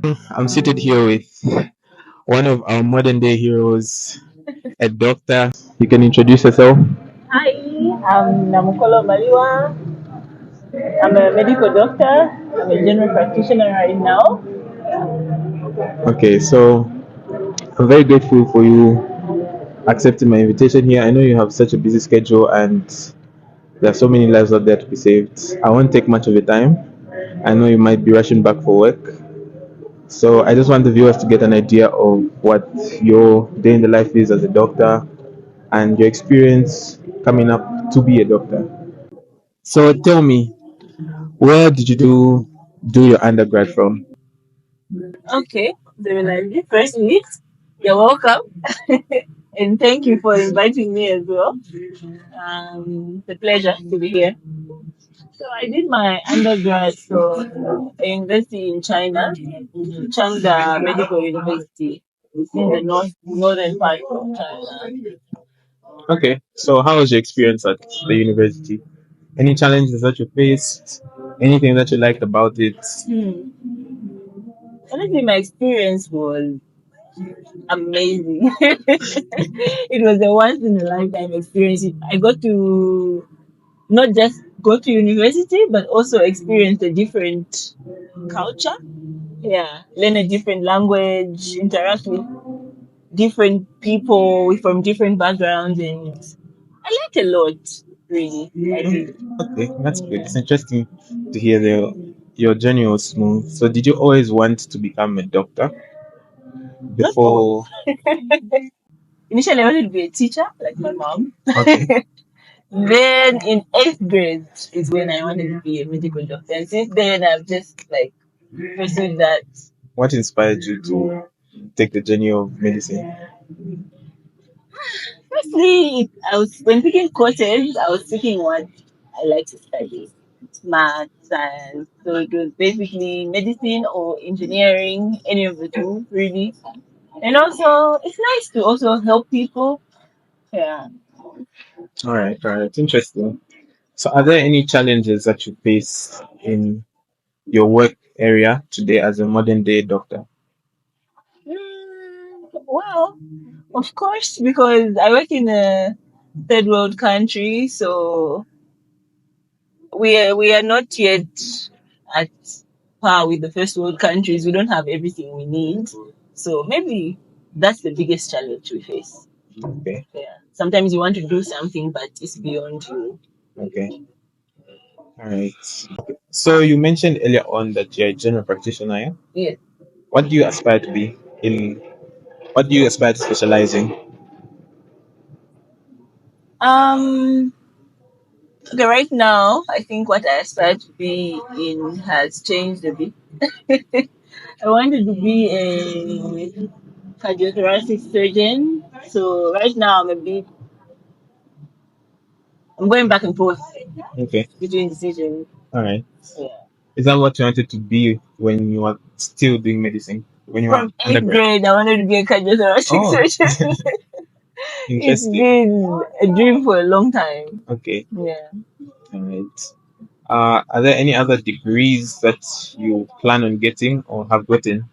I'm seated here with one of our modern day heroes, a doctor. You can introduce yourself. Hi, I'm Namukolo Maliwa. I'm a medical doctor. I'm a general practitioner right now. Okay, so I'm very grateful for you accepting my invitation here. I know you have such a busy schedule and there are so many lives out there to be saved. I won't take much of your time. I know you might be rushing back for work. So I just want the viewers to get an idea of what your day in the life is as a doctor and your experience coming up to be a doctor. So tell me, where did you do your undergrad from? Okay, so firstly, you're welcome. And thank you for inviting me as well. It's a pleasure to be here. So I did my undergrad from a university in China, Changda Medical University. It's in the northern part of China. Okay, so how was your experience at the university? Any challenges that you faced? Anything that you liked about it? Hmm. Honestly, my experience was amazing. It was a once in a lifetime experience. I got to not just go to university, but also experience a different culture. Yeah, learn a different language, interact with different people from different backgrounds, and I learned a lot. Really, I did. Okay, that's good. It's interesting to hear your journey was smooth. So did you always want to become a doctor Not all. before? Initially, I wanted to be a teacher, like my mom. Okay. Then in eighth grade is when I wanted to be a medical doctor. And since then I've just like pursued that. What inspired you to take the journey of medicine? Firstly, I was when picking courses, I was picking what I like to study. Math, science. So it was basically medicine or engineering, any of the two, really. And also it's nice to also help people. Yeah. All right, interesting. So are there any challenges that you face in your work area today as a modern day doctor? Well, of course, because I work in a third world country, so we are not yet at par with the first world countries. We don't have everything we need, so maybe that's the biggest challenge we face. Okay, Yeah, sometimes you want to do something, but it's beyond you. okay, all right. So you mentioned earlier on that you're a general practitioner. Yeah? Yeah. What do you aspire to be in? What do you aspire to specialize in? Um. Okay. Right now, I think what I aspire to be in has changed a bit. I wanted to be a cardiothoracic surgeon. So right now I'm going back and forth Okay, between decisions. all right. Yeah. Is that what you wanted to be when you were still doing medicine? When you were From eighth undergrad? grade, I wanted to be a cardiothoracic Oh, surgeon. It's interesting. been a dream for a long time. Okay, Yeah. all right. Are there any other degrees that you plan on getting or have gotten?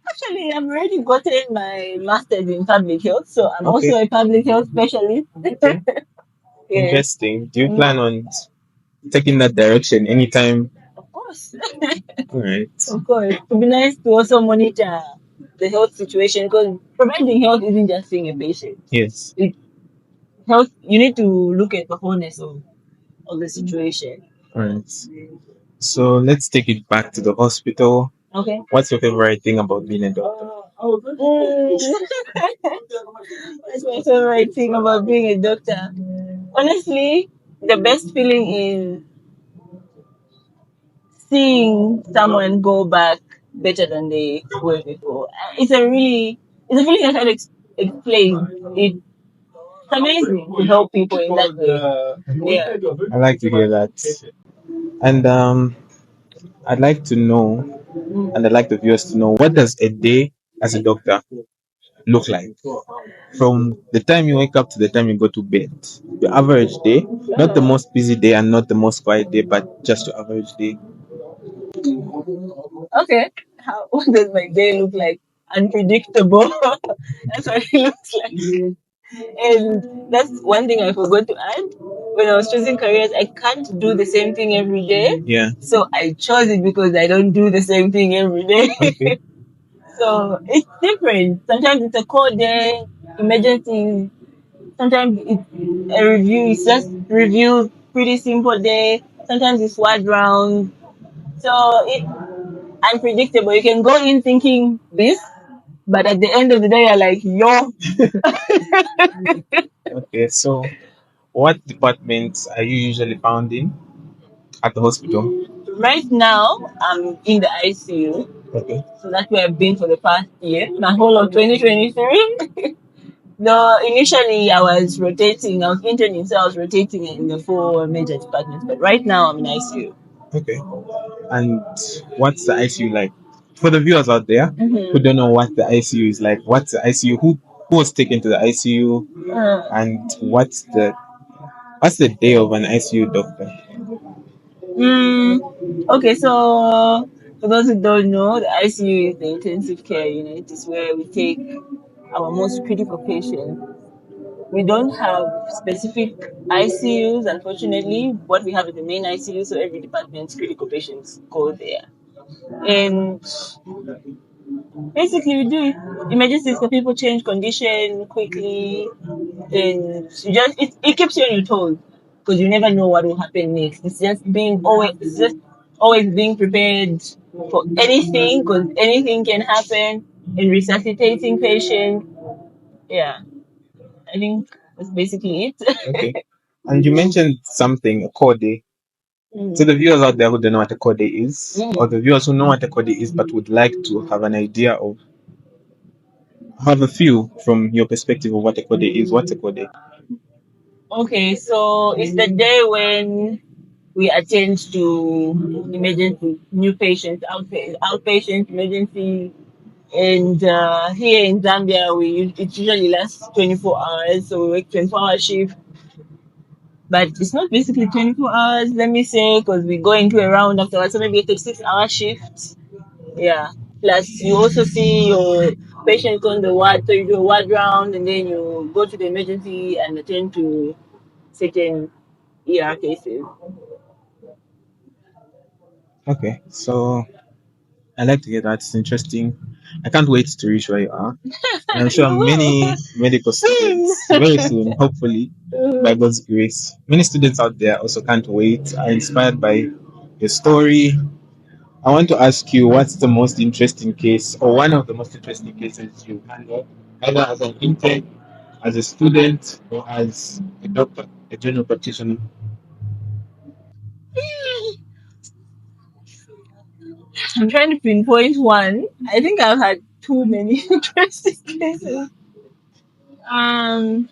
Actually, I've already gotten my master's in public health, so I'm Okay, also a public health specialist. okay, Yes. interesting. Do you plan on taking that direction anytime? Of course. All right. Of course. It would be nice to also monitor the health situation because providing health isn't just seeing a patient. Yes. It, health, you need to look at the wholeness of the situation. All right. So let's take it back to the hospital. Okay. What's your favorite thing about being a doctor? That's my favorite thing about being a doctor. Honestly, the best feeling is seeing someone go back better than they were before. It's a feeling I can't explain. It's amazing to help people in that way. Yeah. I like to hear that. And I'd like to know, and I'd like the viewers to know, what does a day as a doctor look like? From the time you wake up to the time you go to bed. Your average day, not the most busy day and not the most quiet day, but just your average day. Okay, how what does my day look like? Unpredictable. That's what it looks like. And that's one thing I forgot to add. When I was choosing careers, I can't do the same thing every day. Yeah. So I chose it because I don't do the same thing every day. Okay. So it's different. Sometimes it's a cold day, emergency. Sometimes it's a review. It's just review, pretty simple day. Sometimes it's word round. So it's unpredictable. You can go in thinking this, but at the end of the day, you're like, yo. Okay. So, what departments are you usually found in at the hospital? Right now, I'm in the ICU. Okay. So that's where I've been for the past year, my whole of 2023. No, initially I was rotating, I was interning, so I was rotating in the four major departments. But right now I'm in ICU. Okay. And what's the ICU like? For the viewers out there who Mm-hmm. don't know what the ICU is like, what's the ICU? Who was taken to the ICU, and what's the day of an ICU doctor? Okay, so for those who don't know, the ICU is the intensive care unit. It's where we take our most critical patients. We don't have specific ICUs, unfortunately. What we have is the main ICU, so every department's critical patients go there. And basically, we do emergencies for people change condition quickly, and it keeps you on your toes because you never know what will happen next. It's just always being prepared for anything because anything can happen. And resuscitating patients, yeah, I think that's basically it. Okay. And you mentioned something, a core day. So the viewers out there who don't know what a core day is, or the viewers who know what a core day is but would like to have an idea of, have a feel from your perspective of what a core day is, what's a core day? Okay, so it's the day when we attend to emergency, new patients, outpatient emergency. And here in Zambia, it usually lasts 24 hours, so we work 24-hour shift. But it's not basically 24 hours, let me say, because we go into a round afterwards, so maybe a 36-hour shift. Yeah. Plus, you also see your patients on the ward, so you do a ward round, and then you go to the emergency and attend to certain ER cases. Okay, so I like to hear that. It's interesting. I can't wait to reach where you are. And I'm sure You will. many medical students, very soon, hopefully, by God's grace, many students out there also can't wait, are inspired by your story. I want to ask you, what's the most interesting case, or one of the most interesting cases you've handled, either as an intern, as a student, or as a doctor, a general practitioner? I'm trying to pinpoint one. I think I've had too many interesting cases. Um,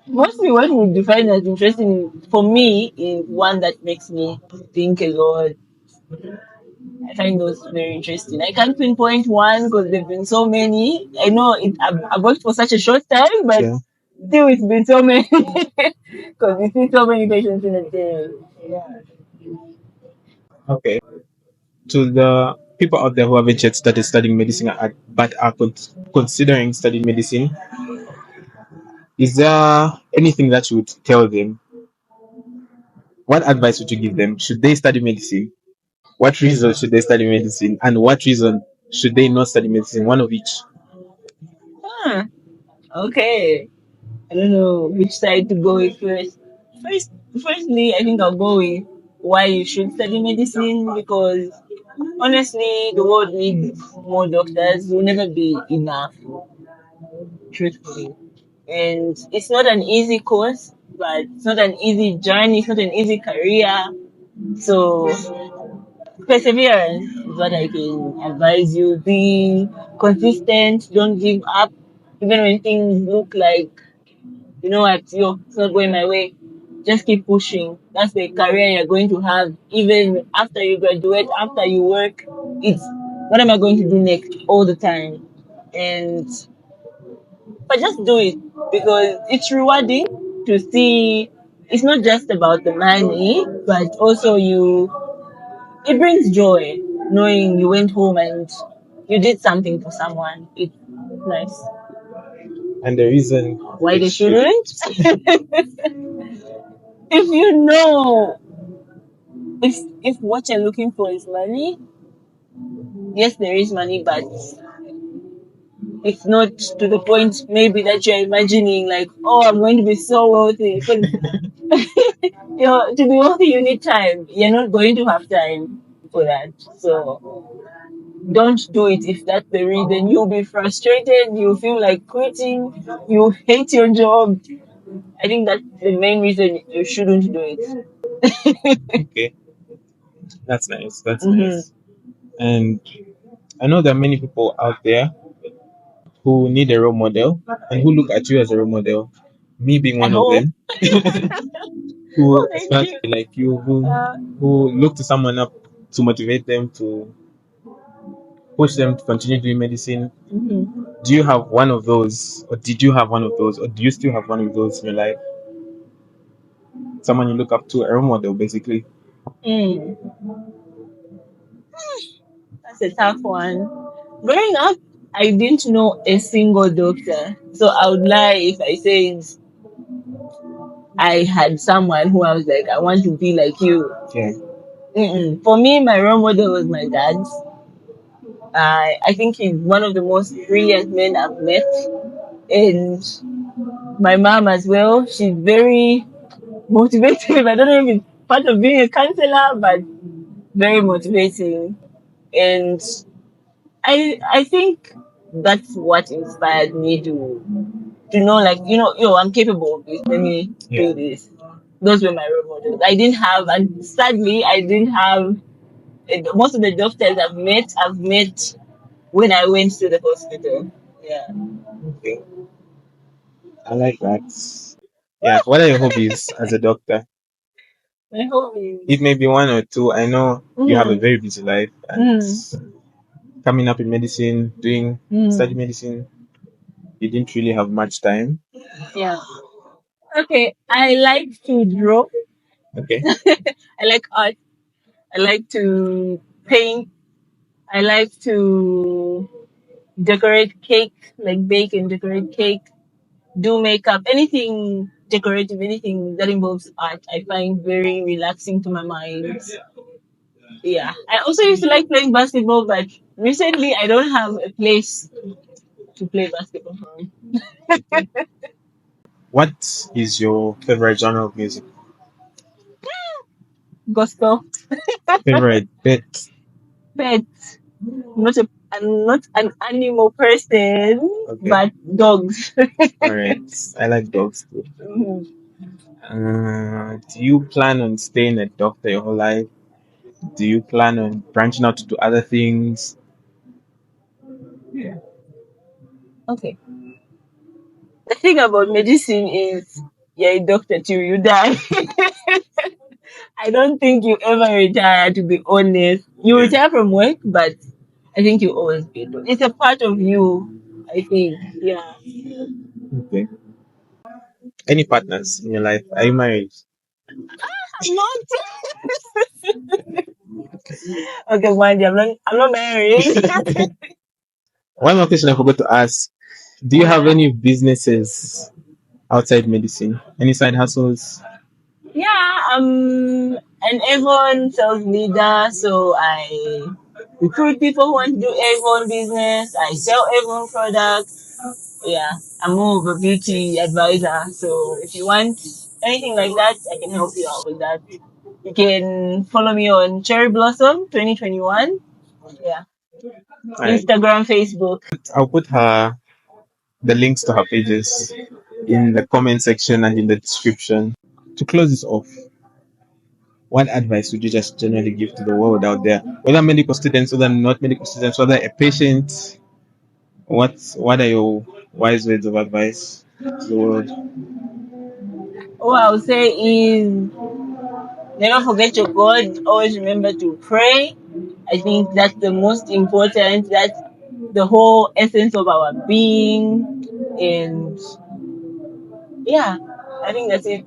Mostly what would define as interesting for me is one that makes me think a lot. I find those very interesting. I can't pinpoint one because there've been so many. I know I've worked for such a short time, but Yeah. still it's been so many because you see so many patients in a day. Yeah. Okay. To the people out there who haven't yet started studying medicine but are considering studying medicine, is there anything that you would tell them? What advice would you give them? Should they study medicine? What reason should they study medicine? And what reason should they not study medicine? One of each. Huh. Okay. I don't know which side to go with first. Firstly, I think I'll go with why you should study medicine because honestly, the world needs more doctors. Will never be enough, truthfully. And it's not an easy course, but it's not an easy journey. It's not an easy career. So perseverance is what I can advise you. Be consistent. Don't give up, even when things look like it's not going my way. Just keep pushing. That's the career you're going to have. Even after you graduate, after you work, it's what am I going to do next all the time? And but just do it because it's rewarding to see it's not just about the money, but also it brings joy. knowing you went home and you did something for someone. It's nice. And the reason Why they they should. shouldn't? If you know, if what you're looking for is money, yes, there is money, but it's not to the point maybe that you're imagining like, oh, I'm going to be so wealthy. Because to be wealthy, you need time. You're not going to have time for that. So don't do it if that's the reason. You'll be frustrated. You feel like quitting. You hate your job. I think that's the main reason you shouldn't do it. Okay, that's nice. That's Mm-hmm. nice. And I know there are many people out there who need a role model and who look at you as a role model. Me being I one of hope. them, who Thank aspire to you. be like you, Uh, who look to someone up to motivate them, to push them to continue doing medicine. mhm. Do you have one of those, or did you have one of those, or do you still have one of those in your life? Someone you look up to, a role model, basically. Mm, that's a tough one. Growing up, I didn't know a single doctor. So I would lie if I said I had someone who I was like, I want to be like you. Yeah. Mm-mm. For me, my role model was my dad. I think he's one of the most brilliant men I've met. And my mom as well. She's very motivative. I don't know if it's part of being a counselor, but very motivating. And I think that's what inspired me to know like, yo, I'm capable of this. Let me Yeah. do this. Those were my role models. I didn't have, and sadly, I didn't have most of the doctors I've met when I went to the hospital. Yeah. Okay. I like that. Yeah. What are your hobbies as a doctor? My home It is. may be one or two. I know you have a Mm, very busy life, and mm, coming up in medicine, doing study mm, medicine, you didn't really have much time. yeah. Okay. I like to draw. Okay. I like art. I like to paint. I like to decorate cake, like bake and decorate cake, do makeup, anything decorative, anything that involves art, I find very relaxing to my mind. Yeah. I also used to like playing basketball, but recently I don't have a place to play basketball from. What is your favorite genre of music? Gospel. Favorite pet? Pets. I'm not an animal person, Okay. but dogs. All right. I like dogs too. Mhm. Do you plan on staying a doctor your whole life? Do you plan on branching out to do other things? Okay. The thing about medicine is you're a doctor till you die. I don't think you ever retire, to be honest. You Yeah. retire from work, but I think you always be a doctor. It's a part of you, I think. Yeah. Okay. Any partners in your life? Are you married? I'm not. Okay, Mandy, I'm not married. One more question I forgot to ask. Do you have any businesses outside medicine? Any side hustles? Yeah, I'm an Avon sales leader, so I recruit people who want to do Avon business. I sell Avon products. Yeah, I'm more of a beauty advisor. So if you want anything like that, I can help you out with that. You can follow me on Cherry Blossom 2021. Yeah, All right. Instagram, Facebook. I'll put her the links to her pages in the comment section and in the description. To close this off, what advice would you just generally give to the world out there? Whether medical students, whether not medical students, whether a patient, what are your wise words of advice to the world? What I would say is never forget your God. Always remember to pray. I think that's the most important. That's the whole essence of our being. And yeah, I think that's it.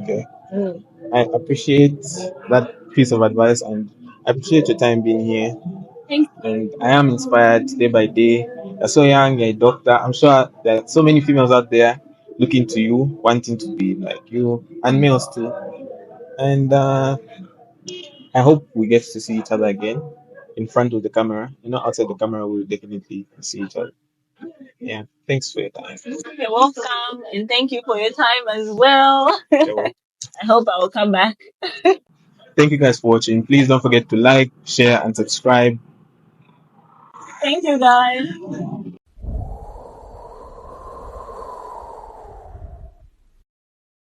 Okay. Mm. I appreciate that piece of advice, and I appreciate your time being here, Thank and I am inspired day by day. You're so young, you're a doctor. I'm sure there are so many females out there looking to you, wanting to be like you, and males too. And I hope we get to see each other again in front of the camera. You know, outside the camera, we'll definitely see each other. Yeah. Thanks for your time. You're welcome, and thank you for your time as well. You're welcome. I hope I will come back. Thank you guys for watching. Please don't forget to like, share, and subscribe. Thank you, guys.